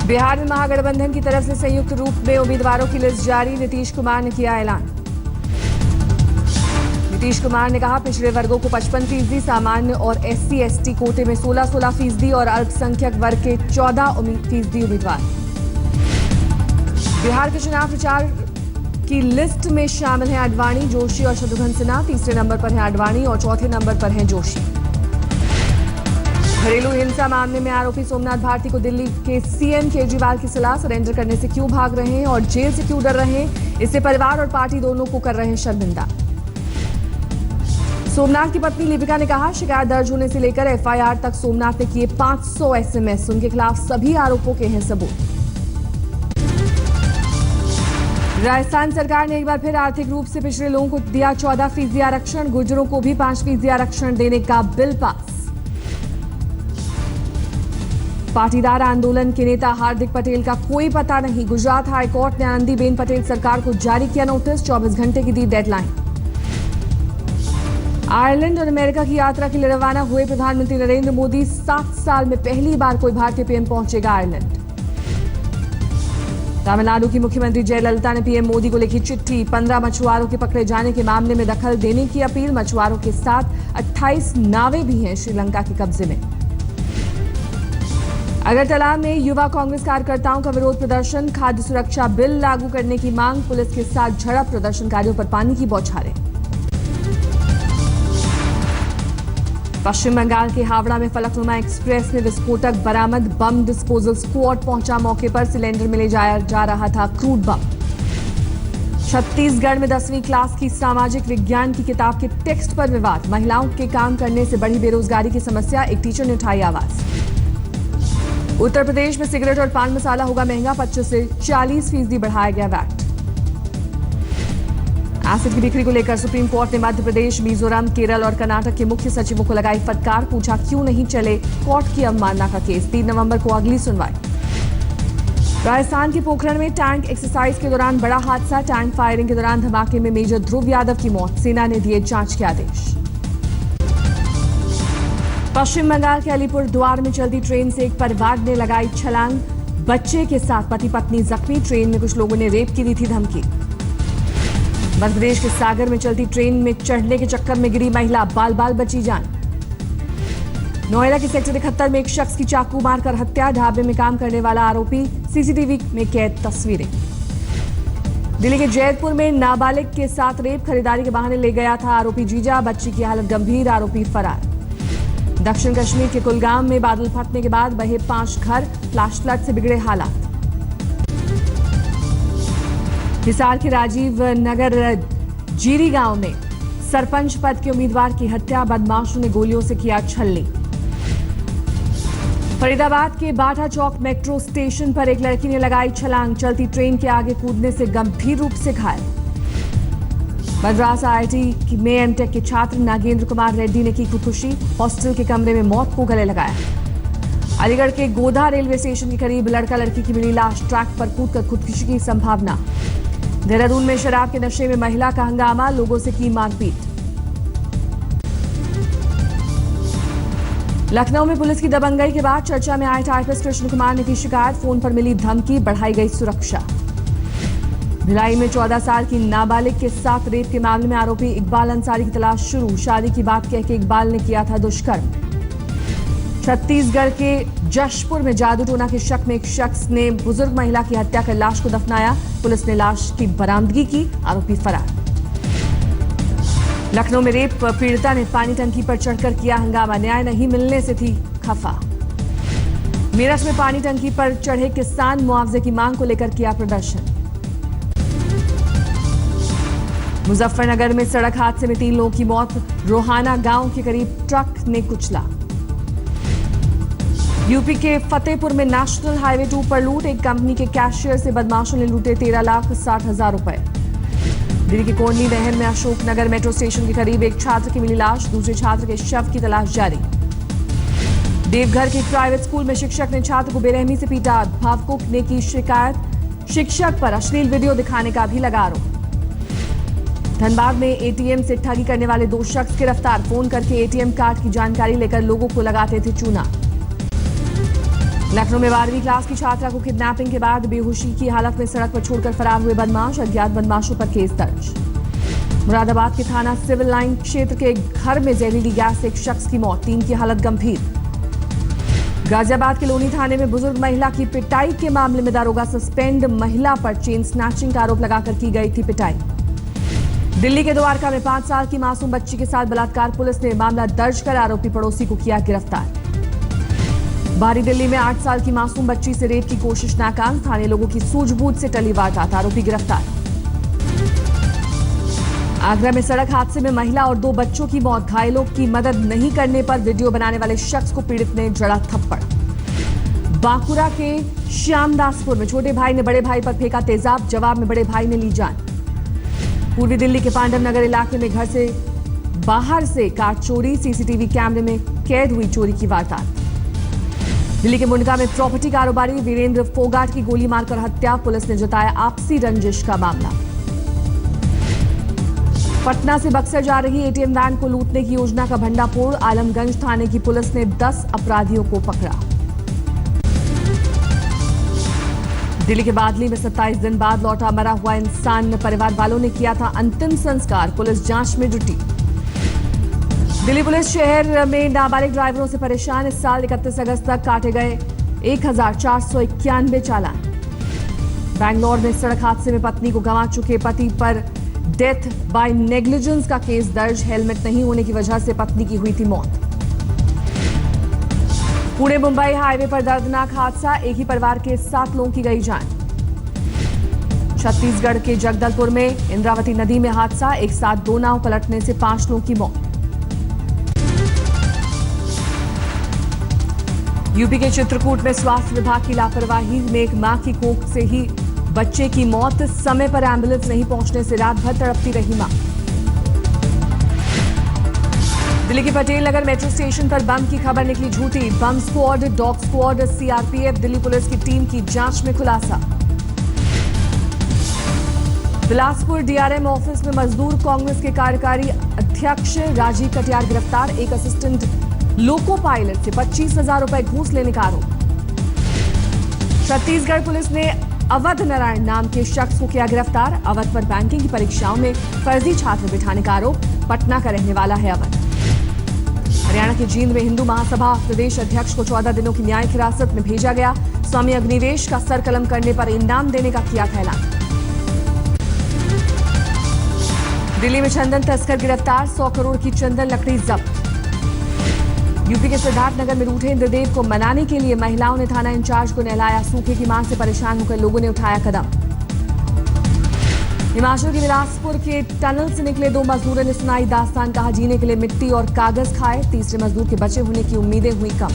बिहार में महागठबंधन की तरफ से संयुक्त रूप में उम्मीदवारों की लिस्ट जारी। नीतीश कुमार ने किया ऐलान। नीतीश कुमार ने कहा, पिछड़े वर्गों को 55%, सामान्य और SC/ST कोटे में 16% और अल्पसंख्यक वर्ग के 14% उम्मीदवार। बिहार के चुनाव प्रचार की लिस्ट में शामिल हैं आडवाणी, जोशी और शत्रुघ्न सिन्हा। तीसरे नंबर पर हैं आडवाणी और चौथे नंबर पर हैं जोशी। घरेलू हिंसा मामले में आरोपी सोमनाथ भारती को दिल्ली के CM केजरीवाल की सलाह। सरेंडर करने से क्यों भाग रहे हैं और जेल से क्यों डर रहे हैं, इससे परिवार और पार्टी दोनों को कर रहे हैं शर्मिंदा। सोमनाथ की पत्नी लिपिका ने कहा, शिकायत दर्ज होने से लेकर FIR तक सोमनाथ ने किए 500 SMS। उनके खिलाफ सभी आरोपों के हैं सबूत। राजस्थान सरकार ने एक बार फिर आर्थिक रूप से पिछड़े लोगों को दिया 14% आरक्षण। गुर्जरों को भी 5% आरक्षण देने का बिल पास। पाटीदार आंदोलन के नेता हार्दिक पटेल का कोई पता नहीं। गुजरात हाईकोर्ट ने आनंदीबेन पटेल सरकार को जारी किया नोटिस। 24 घंटे की दी डेडलाइन। आयरलैंड और अमेरिका की यात्रा के लिए रवाना हुए प्रधानमंत्री नरेंद्र मोदी। 7 साल में पहली बार कोई भारतीय PM पहुंचेगा आयरलैंड। तमिलनाडु की मुख्यमंत्री जयललिता ने PM मोदी को लिखी चिट्ठी। 15 मछुआरों के पकड़े जाने के मामले में दखल देने की अपील। मछुआरों के साथ 28 नावें भी हैं श्रीलंका के कब्जे में। अगरतला में युवा कांग्रेस कार्यकर्ताओं का विरोध प्रदर्शन। खाद्य सुरक्षा बिल लागू करने की मांग। पुलिस के साथ झड़प। प्रदर्शनकारियों पर पानी की बौछारें। पश्चिम बंगाल के हावड़ा में फलकनुमा एक्सप्रेस में विस्फोटक बरामद। बम डिस्पोजल स्क्वाड पहुंचा मौके पर। सिलेंडर में ले जाया जा रहा था क्रूड बम। छत्तीसगढ़ में 10वीं क्लास की सामाजिक विज्ञान की किताब के टेक्स्ट पर विवाद। महिलाओं के काम करने से बढ़ी बेरोजगारी की समस्या। एक टीचर ने उठाई आवाज। उत्तर प्रदेश में सिगरेट और पान मसाला होगा महंगा। 25 से 40% बढ़ाया गया वैट। एसिड की बिक्री को लेकर सुप्रीम कोर्ट ने मध्य प्रदेश, मिजोरम, केरल और कर्नाटक के मुख्य सचिवों को लगाई फटकार। पूछा क्यों नहीं चले कोर्ट की अवमानना का केस। 3 नवंबर को अगली सुनवाई। राजस्थान के पोखरण में टैंक एक्सरसाइज के दौरान बड़ा हादसा। टैंक फायरिंग के दौरान धमाके में मेजर ध्रुव यादव की मौत। सेना ने दिए जांच के आदेश। पश्चिम बंगाल के अलीपुर द्वार में चलती ट्रेन से एक परिवार ने लगाई छलांग। बच्चे के साथ पति पत्नी जख्मी। ट्रेन में कुछ लोगों ने रेप की दी थी धमकी। मध्य प्रदेश के सागर में चलती ट्रेन में चढ़ने के चक्कर में गिरी महिला। बाल बाल बची जान। नोएडा के सेक्टर 71 में एक शख्स की चाकू मारकर हत्या। ढाबे में काम करने वाला आरोपी। CCTV में कैद तस्वीरें। दिल्ली के जैतपुर में नाबालिग के साथ रेप। खरीदारी के बहाने ले गया था आरोपी जीजा। बच्ची की हालत गंभीर। आरोपी फरार। दक्षिण कश्मीर के कुलगाम में बादल फटने के बाद बहे 5 घर। फ्लैश फ्लड से बिगड़े हालात। हिसार के राजीव नगर जीरी गांव में सरपंच पद के उम्मीदवार की हत्या। बदमाशों ने गोलियों से किया छलनी। फरीदाबाद के बाटा चौक मेट्रो स्टेशन पर एक लड़की ने लगाई छलांग। चलती ट्रेन के आगे कूदने से गंभीर रूप से घायल। मद्रास IIT में MTech के छात्र नागेंद्र कुमार रेड्डी ने की खुदकुशी। हॉस्टल के कमरे में मौत को गले लगाया। अलीगढ़ के गोधा रेलवे स्टेशन के करीब लड़का लड़की की मिली लाश। ट्रैक पर कूदकर खुदकुशी की संभावना। देहरादून में शराब के नशे में महिला का हंगामा। लोगों से की मारपीट। लखनऊ में पुलिस की दबंगई के बाद चर्चा में आए टाइपिस्ट कृष्ण कुमार ने की शिकायत। फोन पर मिली धमकी। बढ़ाई गई सुरक्षा। भिलाई में 14 साल की नाबालिग के साथ रेप के मामले में आरोपी इकबाल अंसारी की तलाश शुरू। शादी की बात कहकर इकबाल ने किया था दुष्कर्म। छत्तीसगढ़ के जशपुर में जादू टोना के शक में एक शख्स ने बुजुर्ग महिला की हत्या कर लाश को दफनाया। पुलिस ने लाश की बरामदगी की। आरोपी फरार। लखनऊ में रेप पीड़िता ने पानी टंकी पर चढ़कर किया हंगामा। न्याय नहीं मिलने से थी खफा। मेरठ में पानी टंकी पर चढ़े किसान मुआवजे की मांग को लेकर किया प्रदर्शन। मुजफ्फरनगर में सड़क हादसे में 3 लोगों की मौत। रोहाना गांव के करीब ट्रक ने कुचला। यूपी के फतेहपुर में नेशनल हाईवे 2 पर लूट। एक कंपनी के कैशियर से बदमाशों ने लूटे 13,60,000 रुपए। दिल्ली के कोंडली नहर में अशोकनगर मेट्रो स्टेशन के करीब एक छात्र की मिली लाश। दूसरे छात्र के शव की तलाश जारी। देवघर के प्राइवेट स्कूल में शिक्षक ने छात्र को बेरहमी से पीटा। भावुक ने की शिकायत। शिक्षक पर अश्लील वीडियो दिखाने का भी लगा आरोप। धनबाद में ATM से ठगी करने वाले 2 शख्स गिरफ्तार। फोन करके ATM कार्ड की जानकारी लेकर लोगों को लगाते थे चूना। लखनऊ में 12वीं क्लास की छात्रा को किडनैपिंग के बाद बेहोशी की हालत में सड़क पर छोड़कर फरार हुए बदमाश, अज्ञात बदमाशों पर केस दर्ज। मुरादाबाद के थाना सिविल लाइन क्षेत्र के एक घर में जहरीली गैस से एक शख्स की मौत, 3 की हालत गंभीर। गाजियाबाद के लोनी थाने में बुजुर्ग महिला की पिटाई के मामले में दारोगा सस्पेंड, महिला पर चेन स्नैचिंग का आरोप लगाकर की गई थी पिटाई। दिल्ली के द्वारका में 5 साल की मासूम बच्ची के साथ बलात्कार, पुलिस ने मामला दर्ज कर आरोपी पड़ोसी को किया गिरफ्तार। बाहरी दिल्ली में 8 साल की मासूम बच्ची से रेप की कोशिश नाकाम, स्थानीय लोगों की सूझबूझ से टली वारदात, आरोपी गिरफ्तार। आगरा में सड़क हादसे में महिला और 2 बच्चों की मौत, घायलों की मदद नहीं करने पर वीडियो बनाने वाले शख्स को पीड़ित ने जड़ा थप्पड़। बांकुरा के श्यामदासपुर में छोटे भाई ने बड़े भाई पर फेंका तेजाब, जवाब में बड़े भाई ने ली जान। पूर्वी दिल्ली के पांडव नगर इलाके में घर से बाहर से कार चोरी, सीसीटीवी कैमरे में कैद हुई चोरी की वारदात। दिल्ली के मुंडका में प्रॉपर्टी कारोबारी वीरेंद्र फोगाट की गोली मारकर हत्या, पुलिस ने जताया आपसी रंजिश का मामला। पटना से बक्सर जा रही एटीएम वैन को लूटने की योजना का भंडाफोड़, आलमगंज थाने की पुलिस ने 10 अपराधियों को पकड़ा। दिल्ली के बादली में 27 दिन बाद लौटा मरा हुआ इंसान, परिवार वालों ने किया था अंतिम संस्कार, पुलिस जांच में जुटी। दिल्ली पुलिस शहर में नाबालिग ड्राइवरों से परेशान, इस साल 31 अगस्त तक काटे गए 1491 चालान। बैंगलोर में सड़क हादसे में पत्नी को गंवा चुके पति पर डेथ बाय नेग्लिजेंस का केस दर्ज, हेलमेट नहीं होने की वजह से पत्नी की हुई थी मौत। पुणे मुंबई हाईवे पर दर्दनाक हादसा, एक ही परिवार के 7 लोगों की गई जान। छत्तीसगढ़ के जगदलपुर में इंद्रावती नदी में हादसा, एक साथ 2 नाव पलटने से 5 लोगों की मौत। यूपी के चित्रकूट में स्वास्थ्य विभाग की लापरवाही में एक मां की कोख से ही बच्चे की मौत, समय पर एम्बुलेंस नहीं पहुंचने से रात भर तड़पती रही मां। दिल्ली के पटेल नगर मेट्रो स्टेशन पर बम की खबर निकली झूठी, बम squad, dog squad, CRPF, Delhi police की टीम की जांच में खुलासा। बिलासपुर डीआरएम ऑफिस में मजदूर कांग्रेस के कार्यकारी अध्यक्ष राजीव कटियार गिरफ्तार, एक असिस्टेंट लोको पायलट से 25,000 रुपए घूस लेने का आरोप। छत्तीसगढ़ पुलिस ने अवध नारायण नाम के शख्स को किया गिरफ्तार, अवध पर बैंकिंग की परीक्षाओं में फर्जी छात्र बिठाने का आरोप, पटना का रहने वाला है अवध। हरियाणा के जींद में हिंदू महासभा प्रदेश अध्यक्ष को 14 दिनों की न्यायिक हिरासत में भेजा गया, स्वामी अग्निवेश का सर कलम करने पर इनाम देने का किया था ऐलान। दिल्ली में चंदन तस्कर गिरफ्तार, 100 करोड़ की चंदन लकड़ी जब्त। यूपी के सिद्धार्थनगर में रूठे इंद्रदेव को मनाने के लिए महिलाओं ने थाना इंचार्ज को नहलाया, सूखे की मांग से परेशान होकर लोगों ने उठाया कदम। हिमाचल के बिलासपुर के टनल से निकले 2 मजदूरों ने सुनाई दास्तान, कहा जीने के लिए मिट्टी और कागज खाए, तीसरे मजदूर के बचे होने की उम्मीदें हुई कम।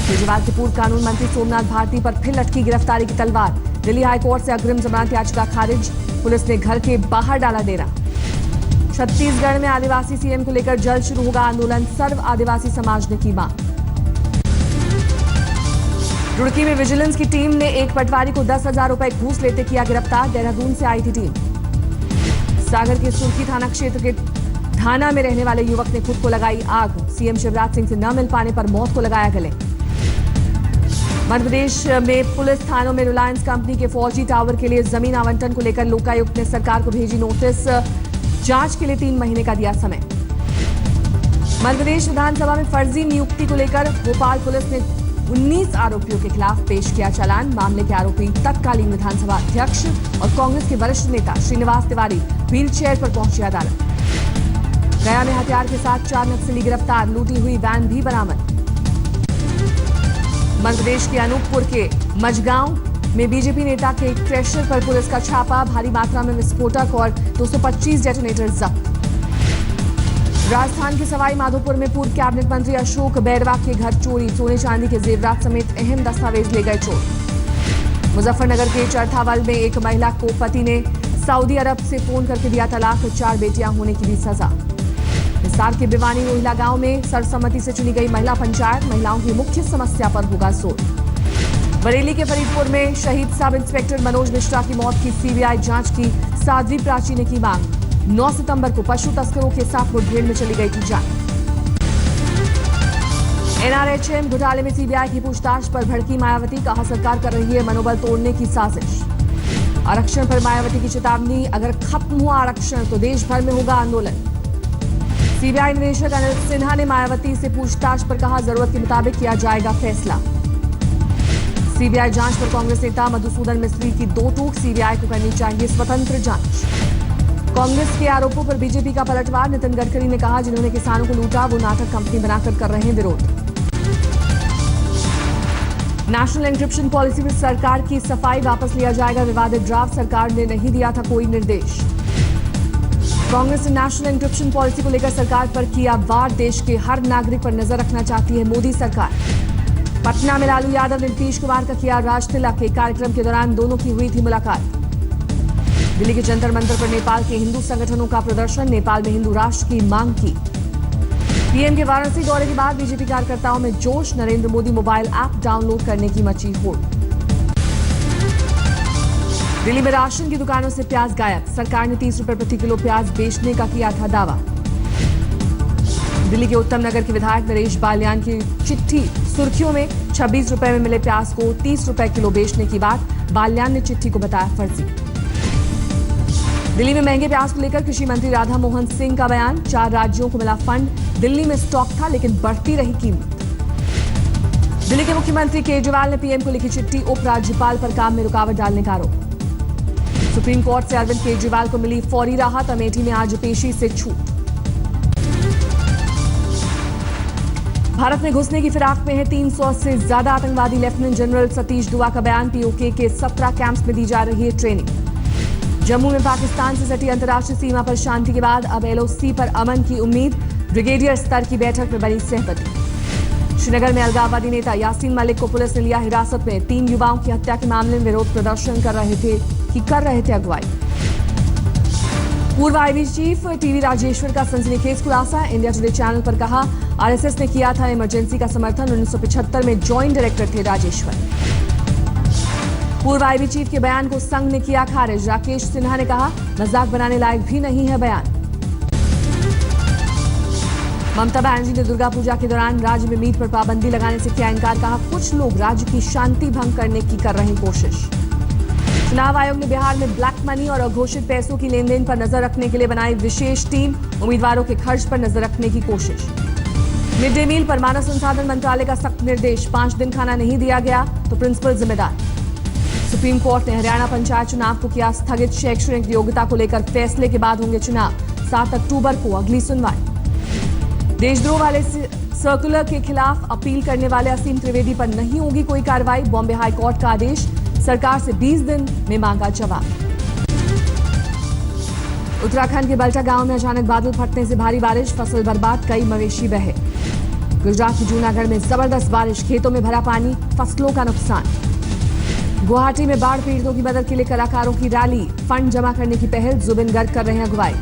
केजरीवाल के पूर्व कानून मंत्री सोमनाथ भारती पर फिर लटकी गिरफ्तारी की तलवार, दिल्ली हाईकोर्ट से अग्रिम जमानत याचिका खारिज, पुलिस ने घर के बाहर डाला डेरा। छत्तीसगढ़ में आदिवासी सीएम को लेकर जल्द शुरू होगा आंदोलन, सर्व आदिवासी समाज ने की मांग। रुड़की में विजिलेंस की टीम ने एक पटवारी को 10,000 रुपए घूस लेते किया गिरफ्तार, देहरादून से आई थी टीम। सागर के सुर्खी थाना क्षेत्र के धाना में रहने वाले युवक ने खुद को लगाई आग, सीएम शिवराज सिंह से न मिल पाने पर मौत को लगाया गले। मध्य प्रदेश में पुलिस थानों में रिलायंस कंपनी के फौजी टावर के लिए जमीन आवंटन को लेकर लोकायुक्त ने सरकार को भेजी नोटिस, जांच के लिए 3 महीने का दिया समय। मध्य प्रदेश विधानसभा में फर्जी नियुक्ति को लेकर भोपाल पुलिस ने 19 आरोपियों के खिलाफ पेश किया चालान, मामले के आरोपी तत्कालीन विधानसभा अध्यक्ष और कांग्रेस के वरिष्ठ नेता श्रीनिवास तिवारी व्हील चेयर पर पहुंचे अदालत। गया में हथियार के साथ 4 नक्सली गिरफ्तार, लूटी हुई वैन भी बरामद। मध्य प्रदेश के अनूपपुर के मझगांव में बीजेपी नेता के क्रेशर पर पुलिस का छापा, भारी मात्रा में विस्फोटक और 225 डेटोनेटर जब्त। राजस्थान के सवाई माधोपुर में पूर्व कैबिनेट मंत्री अशोक बैरवा के घर चोरी, सोने चांदी के जेवरात समेत अहम दस्तावेज ले गए चोर। मुजफ्फरनगर के चरथावल में एक महिला को पति ने सऊदी अरब से फोन करके दिया तलाक, 4 बेटियां होने की भी सजा। हिसार के भिवानी रोहिला गांव में सर्वसम्मति से चुनी गई महिला पंचायत, महिलाओं की मुख्य समस्या पर होगा जोर। बरेली के फरीदपुर में शहीद सब इंस्पेक्टर मनोज मिश्रा की मौत की सीबीआई जांच की साध्वी प्राची ने की मांग, 9 सितंबर को पशु तस्करों के साथ मुठभेड़ में चली गई थी जान। एनआरएचएम घोटाले में सीबीआई की पूछताछ पर भड़की मायावती, कहा सरकार कर रही है मनोबल तोड़ने की साजिश। आरक्षण पर मायावती की चेतावनी, अगर खत्म हुआ आरक्षण तो देश भर में होगा आंदोलन। सीबीआई निदेशक अनिल सिन्हा ने मायावती से पूछताछ पर कहा जरूरत के मुताबिक किया जाएगा फैसला। सीबीआई जांच पर कांग्रेस नेता मधुसूदन मिस्त्री की दो टूक, सीबीआई को करनी चाहिए स्वतंत्र जांच। कांग्रेस के आरोपों पर बीजेपी का पलटवार, नितिन गडकरी ने कहा जिन्होंने किसानों को लूटा वो नाटक कंपनी बनाकर कर रहे हैं विरोध। नेशनल एन्क्रिप्शन पॉलिसी पर सरकार की सफाई, वापस लिया जाएगा विवादित ड्राफ्ट, सरकार ने नहीं दिया था कोई निर्देश। कांग्रेस ने नेशनल एन्क्रिप्शन पॉलिसी को लेकर सरकार पर किया वार, देश के हर नागरिक पर नजर रखना चाहती है मोदी सरकार। पटना में लालू यादव ने नीतीश कुमार का किया राजतिलक, के कार्यक्रम के दौरान दोनों की हुई थी मुलाकात। दिल्ली के जंतर मंतर पर नेपाल के हिंदू संगठनों का प्रदर्शन, नेपाल में हिंदू राष्ट्र की मांग की। पीएम के वाराणसी दौरे के बाद बीजेपी कार्यकर्ताओं में जोश, Narendra Modi mobile app download करने की मची होड़। दिल्ली में राशन की दुकानों से प्याज गायब, सरकार ने 30 रुपए प्रति किलो प्याज बेचने का किया था दावा। दिल्ली के उत्तम नगर के विधायक नरेश बाल्यान की चिट्ठी सुर्खियों में, 26 रुपए में मिले प्याज को 30 रुपए किलो बेचने की बात, बाल्यान ने चिट्ठी को बताया फर्जी। दिल्ली में महंगे प्याज को लेकर कृषि मंत्री राधा मोहन सिंह का बयान, 4 राज्यों को मिला फंड, दिल्ली में स्टॉक था लेकिन बढ़ती रही कीमत। दिल्ली के मुख्यमंत्री केजरीवाल ने पीएम को लिखी चिट्ठी, उपराज्यपाल पर काम में रुकावट डालने का आरोप। सुप्रीम कोर्ट से अरविंद केजरीवाल को मिली फौरी राहत, अमेठी में आज पेशी से छूट। भारत में घुसने की फिराक में है 300 से ज्यादा आतंकवादी, लेफ्टिनेंट जनरल सतीश दुआ का बयान, पीओके के 17 कैंप्स में दी जा रही है ट्रेनिंग। जम्मू में पाकिस्तान से सटी अंतर्राष्ट्रीय सीमा पर शांति के बाद अब एलओसी पर अमन की उम्मीद, ब्रिगेडियर स्तर की बैठक में बनी सहमति। श्रीनगर में अलगाववादी नेता यासीन मलिक को पुलिस ने लिया हिरासत में, 3 युवाओं की हत्या के मामले में विरोध प्रदर्शन कर रहे थे अगुवाई। पूर्व आईबी चीफ टीवी राजेश्वर का सनसनीखेज खुलासा, इंडिया टुडे चैनल पर कहा आरएसएस ने किया था इमरजेंसी का समर्थन, 1975 में जॉइंट डायरेक्टर थे राजेश्वर। पूर्व आईबी चीफ के बयान को संघ ने किया खारिज, राकेश सिन्हा ने कहा मजाक बनाने लायक भी नहीं है बयान। ममता बनर्जी ने दुर्गा पूजा के दौरान राज्य में मीट पर पाबंदी लगाने से किया इनकार, कहा कुछ लोग राज्य की शांति भंग करने की कर रहे कोशिश। चुनाव आयोग ने बिहार में ब्लैक मनी और अघोषित पैसों की लेन देन पर नजर रखने के लिए बनाई विशेष टीम, उम्मीदवारों के खर्च पर नजर रखने की कोशिश। मिड डे मील पर मानव संसाधन मंत्रालय का सख्त निर्देश, 5 दिन खाना नहीं दिया गया तो प्रिंसिपल जिम्मेदार। सुप्रीम कोर्ट ने हरियाणा पंचायत चुनाव को किया स्थगित, शैक्षणिक योग्यता को लेकर फैसले के बाद होंगे चुनाव, 7 अक्टूबर को अगली सुनवाई। देशद्रोह वाले सर्कुलर के खिलाफ अपील करने वाले असीम त्रिवेदी पर नहीं होगी कोई कार्रवाई, बॉम्बे हाईकोर्ट का आदेश, सरकार से 20 दिन में मांगा जवाब। उत्तराखंड के बल्टा गांव में अचानक बादल फटने से भारी बारिश, फसल बर्बाद, कई मवेशी बहे। गुजरात के जूनागढ़ में जबरदस्त बारिश, खेतों में भरा पानी, फसलों का नुकसान। गुवाहाटी में बाढ़ पीड़ितों की मदद के लिए कलाकारों की रैली, फंड जमा करने की पहल, जुबिन गर्ग कर रहे हैं अगुवाई।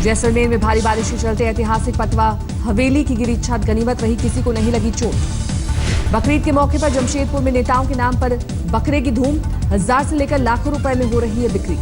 जैसलमेर में भारी बारिश के चलते ऐतिहासिक पटवा हवेली की गिरी छत, गनीमत रही किसी को नहीं लगी चोट। बकरीद के मौके पर जमशेदपुर में नेताओं के नाम पर बकरे की धूम, 1000 से लेकर लाखों रुपए में हो रही है बिक्री।